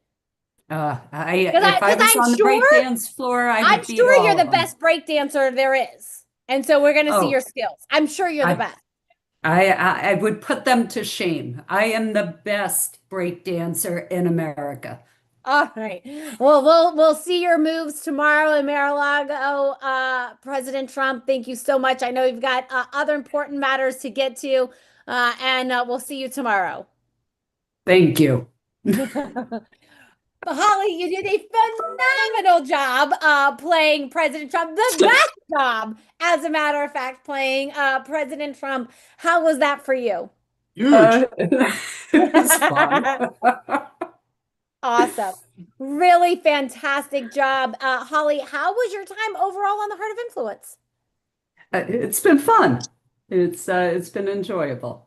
Speaker 6: If I was on the breakdance floor,
Speaker 23: I'm sure you're the best breakdancer there is. And so we're going to see your skills. I'm sure you're the best.
Speaker 6: I would put them to shame. I am the best breakdancer in America.
Speaker 23: All right. Well, we'll see your moves tomorrow in Mar-a-Lago. President Trump, thank you so much. I know you've got other important matters to get to, and we'll see you tomorrow.
Speaker 6: Thank you.
Speaker 23: Holly, you did a phenomenal job playing President Trump. The best job, as a matter of fact, playing President Trump. How was that for you?
Speaker 6: Huge. It's fun.
Speaker 23: Awesome. Really fantastic job. Holly, how was your time overall on the Heart of Influence?
Speaker 6: It's been fun. It's been enjoyable.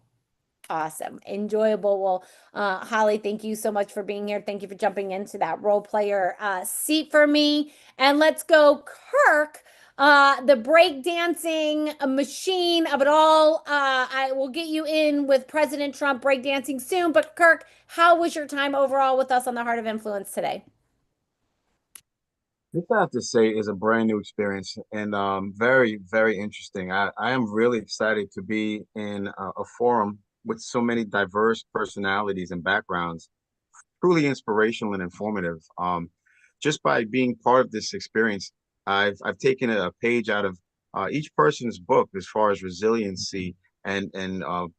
Speaker 23: Awesome. Enjoyable. Well, Holly, thank you so much for being here. Thank you for jumping into that role player seat for me. And let's go, Kirk, the breakdancing machine of it all. I will get you in with President Trump breakdancing soon. But Kirk, how was your time overall with us on the Heart of Influence today?
Speaker 7: This, I have to say, is a brand new experience and very, very interesting. I am really excited to be in a forum with so many diverse personalities and backgrounds, truly inspirational and informative. Just by being part of this experience, I've taken a page out of each person's book as far as resiliency and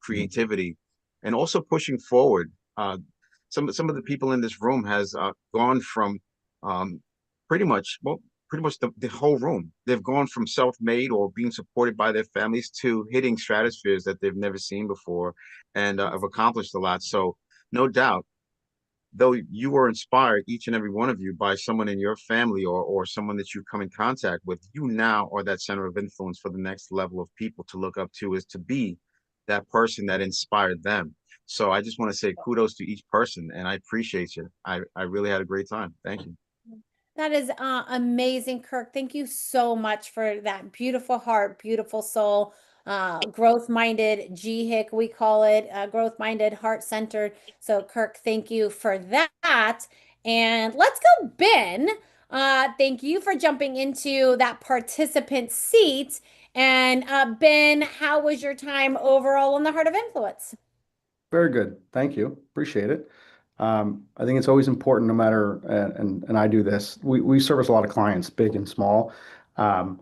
Speaker 7: creativity, and also pushing forward. Some of the people in this room has gone from pretty much the whole room. They've gone from self-made or being supported by their families to hitting stratospheres that they've never seen before, and have accomplished a lot. So no doubt, though you were inspired, each and every one of you, by someone in your family or someone that you come in contact with, you now are that center of influence for the next level of people to look up to, is to be that person that inspired them. So I just want to say kudos to each person, and I appreciate you. I really had a great time. Thank you.
Speaker 23: That is amazing, Kirk. Thank you so much for that beautiful heart, beautiful soul, growth-minded GHIC, we call it, growth-minded, heart-centered. So, Kirk, thank you for that. And let's go, Ben. Thank you for jumping into that participant seat. And Ben, how was your time overall on the Heart of Influence?
Speaker 25: Very good. Thank you. Appreciate it. I think it's always important, no matter, and I do this, we service a lot of clients, big and small, a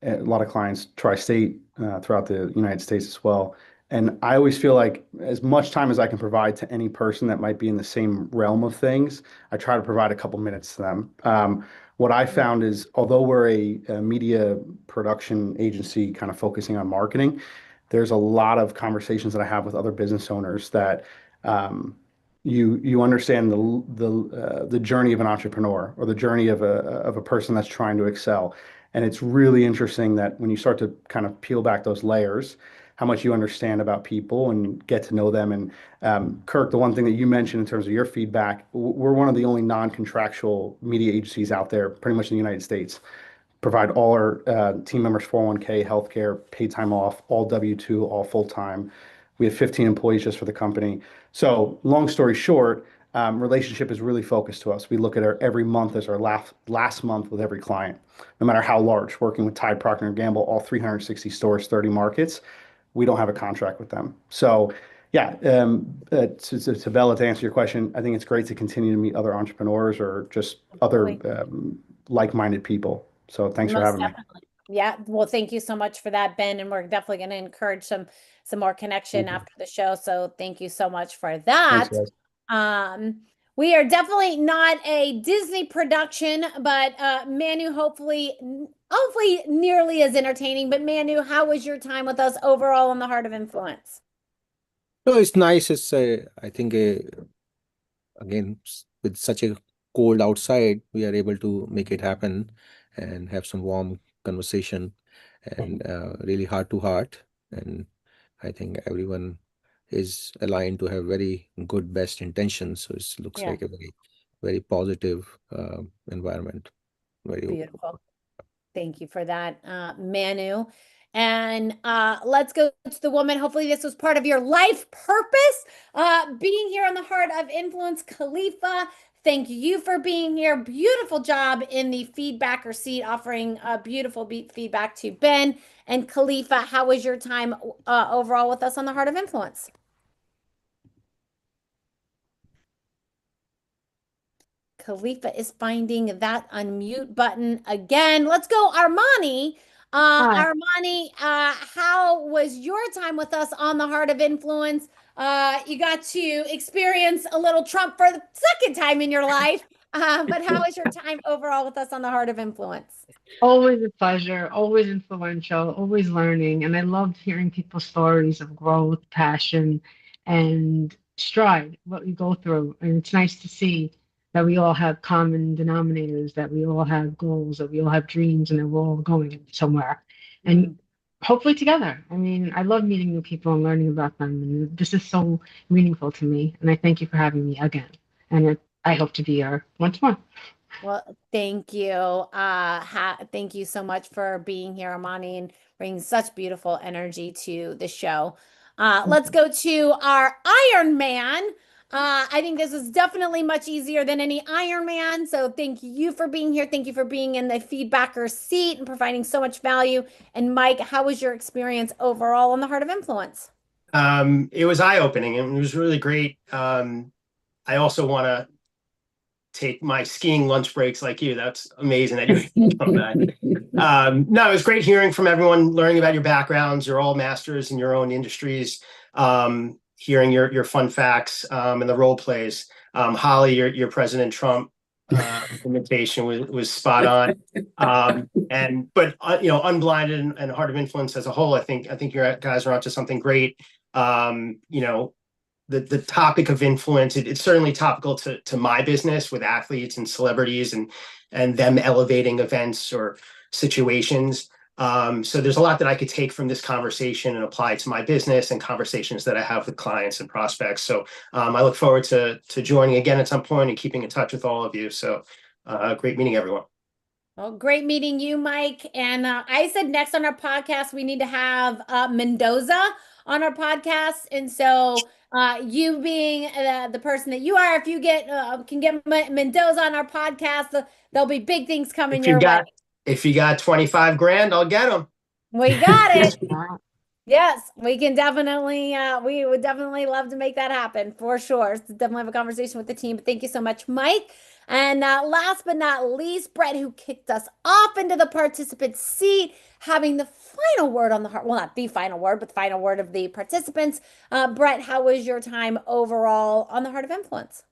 Speaker 25: lot of clients tri-state throughout the United States as well. And I always feel like as much time as I can provide to any person that might be in the same realm of things, I try to provide a couple minutes to them. What I found is, although we're a media production agency kind of focusing on marketing, there's a lot of conversations that I have with other business owners that you understand the journey of an entrepreneur, or the journey of a person that's trying to excel. And it's really interesting that when you start to kind of peel back those layers, how much you understand about people and get to know them. And Kirk, the one thing that you mentioned in terms of your feedback, we're one of the only non-contractual media agencies out there, pretty much in the United States. provide all our team members 401k, healthcare, paid time off, all W-2, all full-time. We have 15 employees just for the company. So long story short, relationship is really focused to us. We look at our every month as our last month with every client, no matter how large. Working with Tide, Procter & Gamble, all 360 stores, 30 markets, we don't have a contract with them. So yeah, to Bella, to answer your question, I think it's great to continue to meet other entrepreneurs or just other like-minded people. So thanks for having me.
Speaker 23: Yeah, well, thank you so much for that, Ben, and we're definitely going to encourage some more connection after the show. So thank you so much for that.
Speaker 25: Thanks, guys.
Speaker 23: We are definitely not a Disney production, but Manu, hopefully nearly as entertaining. But Manu, how was your time with us overall on the Heart of Influence?
Speaker 5: No, it's nice. It's I think again, with such a cold outside, we are able to make it happen and have some warm conversation and really heart to heart. And I think everyone is aligned to have very good, best intentions. So it looks like a very, very positive environment. Very
Speaker 23: beautiful. Thank you for that, Manu. And let's go to the woman. Hopefully this was part of your life purpose, being here on the Heart of Influence. Khalifa, thank you for being here. Beautiful job in the feedbacker seat, offering beautiful feedback to Ben. And Khalifa, how was your time overall with us on the Heart of Influence? Khalifa is finding that unmute button again. Let's go, Armani. Armani, how was your time with us on the Heart of Influence? You got to experience a little Trump for the second time in your life. But how was your time overall with us on the Heart of Influence?
Speaker 3: Always a pleasure, always influential, always learning. And I loved hearing people's stories of growth, passion, and stride, what we go through. And it's nice to see that we all have common denominators, that we all have goals, that we all have dreams, and that we're all going somewhere. And hopefully together. I mean, I love meeting new people and learning about them. And this is so meaningful to me. And I thank you for having me again. And I hope to be here once more.
Speaker 23: Well, thank you. Thank you so much for being here, Armani, and bringing such beautiful energy to the show. Let's go to our Iron Man. I think this is definitely much easier than any Iron Man. So thank you for being here. Thank you for being in the feedbacker seat and providing so much value. And Mike, how was your experience overall on the Heart of Influence?
Speaker 4: It was eye-opening and it was really great. I also want to take my skiing lunch breaks like you. That's amazing that you come back. No, it was great hearing from everyone, learning about your backgrounds. You're all masters in your own industries. Hearing your fun facts and the role plays. Holly, your President Trump imitation was spot on. But Unblinded and Heart of Influence as a whole, I think you guys are onto something great. The topic of influence, it's certainly topical to my business with athletes and celebrities and them elevating events or situations. So there's a lot that I could take from this conversation and apply to my business and conversations that I have with clients and prospects. So I look forward to joining again at some point and keeping in touch with all of you. So great meeting everyone.
Speaker 23: Well, great meeting you, Mike. And I said next on our podcast, we need to have Mendoza on our podcast. And so you being the person that you are, if you can get Mendoza on our podcast, there'll be big things coming your way.
Speaker 4: If you got 25 grand, I'll get them.
Speaker 23: We got it. Yes, we can definitely, we would definitely love to make that happen for sure. So definitely have a conversation with the team. But thank you so much, Mike. And last but not least, Brett, who kicked us off into the participant seat, having the final word on the heart. Well, not the final word, but the final word of the participants. Brett, how was your time overall on the Heart of Influence?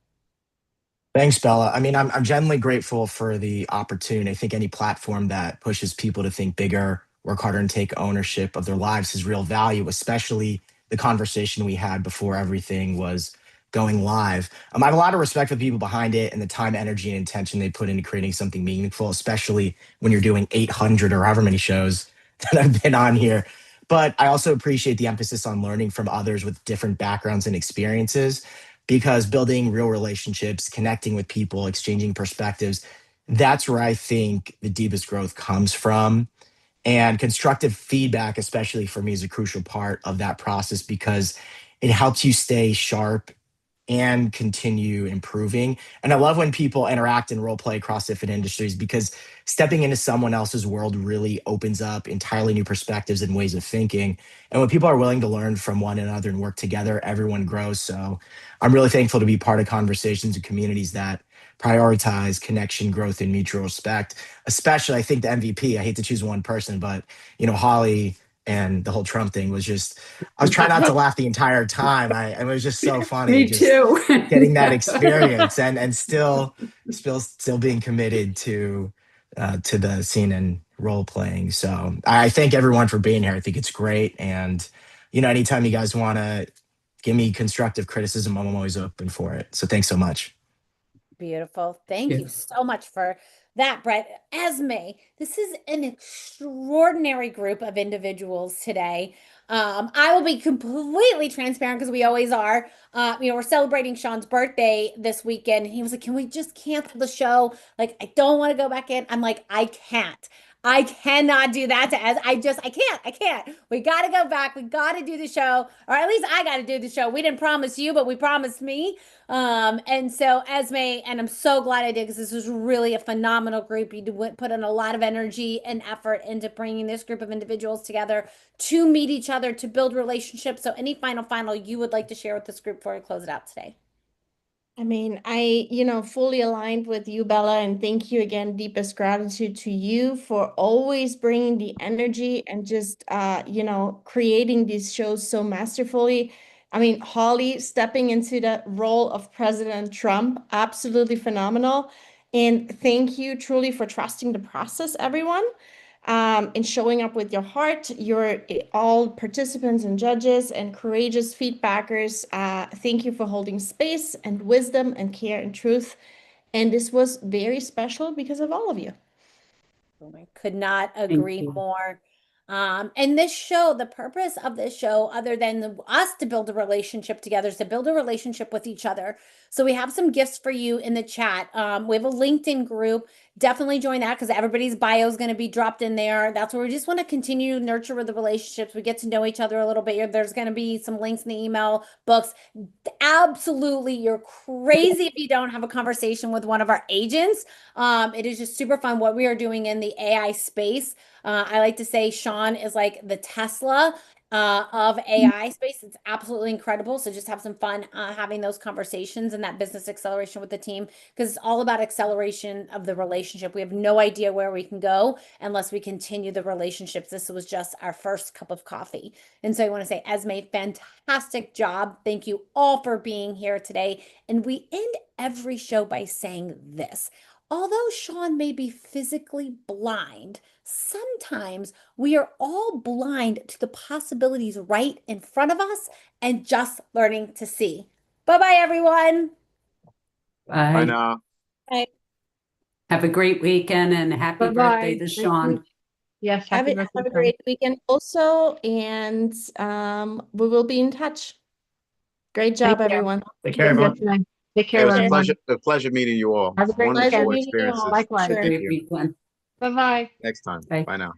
Speaker 2: Thanks, Bella. I mean, I'm genuinely grateful for the opportunity. I think any platform that pushes people to think bigger, work harder, and take ownership of their lives has real value, especially the conversation we had before everything was going live. I have a lot of respect for the people behind it and the time, energy, and intention they put into creating something meaningful, especially when you're doing 800 or however many shows that I've been on here. But I also appreciate the emphasis on learning from others with different backgrounds and experiences, because building real relationships, connecting with people, exchanging perspectives that's where I think the deepest growth comes from. And constructive feedback, especially for me, is a crucial part of that process because it helps you stay sharp and continue improving. And I love when people interact and role play across different industries because stepping into someone else's world really opens up entirely new perspectives and ways of thinking. And when people are willing to learn from one another and work together, everyone grows. So I'm really thankful to be part of conversations and communities that prioritize connection, growth, and mutual respect. Especially, I think the MVP, I hate to choose one person, but Holly and the whole Trump thing was just, I was trying not to laugh the entire time. It was just so funny.
Speaker 6: Me
Speaker 2: just
Speaker 6: too.
Speaker 2: getting that experience and still being committed to the scene and role playing. So I thank everyone for being here. I think it's great. And, anytime you guys want to give me constructive criticism, I'm always open for it. So thanks so much.
Speaker 23: Beautiful. Thank you so much for that, Brett. Esme, this is an extraordinary group of individuals today. I will be completely transparent because we always are. We're celebrating Sean's birthday this weekend. And he was like, can we just cancel the show? Like, I don't want to go back in. I'm like, I can't. I cannot do that to Ez. I can't. We got to go back. We got to do the show, or at least I got to do the show. We didn't promise you, but we promised me. And so Esme, and I'm so glad I did because this was really a phenomenal group. You put in a lot of energy and effort into bringing this group of individuals together to meet each other, to build relationships. So any final you would like to share with this group before we close it out today?
Speaker 24: I mean, I, fully aligned with you, Bella, and thank you again. Deepest gratitude to you for always bringing the energy and just, creating these shows so masterfully. I mean, Holly stepping into the role of President Trump, absolutely phenomenal. And thank you truly for trusting the process, everyone. And showing up with your heart. You're all participants and judges and courageous feedbackers. Thank you for holding space and wisdom and care and truth. And this was very special because of all of you.
Speaker 23: I could not agree more. And this show, the purpose of this show, other than us to build a relationship together, is to build a relationship with each other. So we have some gifts for you in the chat. We have a LinkedIn group. Definitely join that because everybody's bio is going to be dropped in there. That's where we just want to continue to nurture the relationships. We get to know each other a little bit. There's going to be some links in the email, books. Absolutely, you're crazy if you don't have a conversation with one of our agents. It is just super fun what we are doing in the AI space. I like to say Sean is like the Tesla of AI space. It's absolutely incredible. So just have some fun having those conversations and that business acceleration with the team because it's all about acceleration of the relationship. We have no idea where we can go unless we continue the relationships. This was just our first cup of coffee. And so I want to say, Esme, fantastic job. Thank you all for being here today. And we end every show by saying this. Although Sean may be physically blind, sometimes we are all blind to the possibilities right in front of us and just learning to see. Bye-bye, everyone.
Speaker 6: Bye.
Speaker 7: Bye now.
Speaker 23: Bye.
Speaker 6: Have a great weekend and happy birthday to Sean.
Speaker 3: Yes,
Speaker 24: Have a great weekend also, and we will be in touch. Great job, everyone.
Speaker 4: Take care, everyone.
Speaker 3: Take
Speaker 7: It
Speaker 3: care,
Speaker 7: was
Speaker 3: everyone.
Speaker 7: a pleasure meeting you all.
Speaker 3: Have a great
Speaker 7: Wonderful
Speaker 3: weekend.
Speaker 7: experiences.
Speaker 3: Likewise.
Speaker 7: Thank
Speaker 6: Great
Speaker 7: you.
Speaker 6: weekend.
Speaker 3: Bye-bye.
Speaker 7: Next time.
Speaker 6: Bye.
Speaker 7: Bye now.